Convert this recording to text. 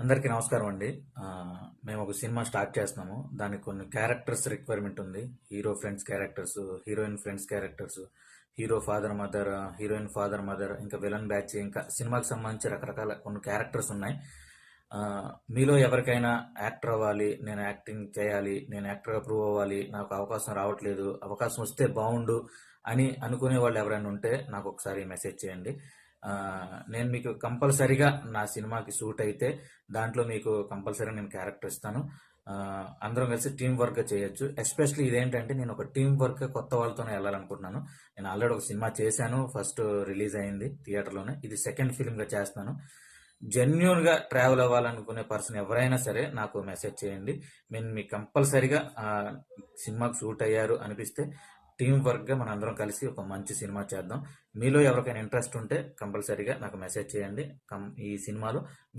అందరికీ నమస్కారం అండి. మేము ఒక సినిమా స్టార్ట్ చేస్తున్నాము. దానికి కొన్ని క్యారెక్టర్స్ రిక్వైర్మెంట్ ఉంది. Hero friends characters, heroine friends characters, hero father mother, heroine father mother, ఇంకా విలన్ బ్యాచ్, ఇంకా సినిమాకి సంబంధించి రకరకాల కొన్ని క్యారెక్టర్స్ ఉన్నాయి. మీలో ఎవరికైనా యాక్టర్ అవ్వాలి, నేను యాక్టింగ్ చేయాలి, నేను యాక్టర్గా ప్రూవ్ అవ్వాలి, నాకు అవకాశం రావట్లేదు, అవకాశం వస్తే బాగుండు అని అనుకునే వాళ్ళు ఎవరైనా ఉంటే నాకు ఒకసారి మెసేజ్ చేయండి. ఆ, నేను మీకు కంపల్సరిగా నా సినిమాకి సూట్ అయితే దాంట్లో మీకు కంపల్సరీగా నేను క్యారెక్టర్ ఇస్తాను. ఆ, అందరం కలిసి టీం వర్క్ చేయొచ్చు. ఎస్పెషల్లీ ఇదేంటంటే నేను ఒక టీం వర్క్ కొత్త వాళ్ళతోనే వెళ్ళాలనుకుంటున్నాను. నేను ఆల్రెడీ ఒక సినిమా చేశాను, ఫస్ట్ రిలీజ్ అయింది థియేటర్లోనే. ఇది సెకండ్ ఫిల్మ్గా చేస్తున్నాను. జెన్యున్గా ట్రావెల్ అవ్వాలనుకునే పర్సన్ ఎవరైనా సరే నాకు మెసేజ్ చేయండి. నేను మీకు కంపల్సరిగా సినిమాకి సూట్ అయ్యారు అనిపిస్తే టీం వర్క్గా మన అందరం కలిసి ఒక మంచి సినిమా చేద్దాం. మీలో ఎవరికైనా ఇంట్రెస్ట్ ఉంటే కంపల్సరీగా నాకు మెసేజ్ చేయండి. ఈ సినిమాలో మీ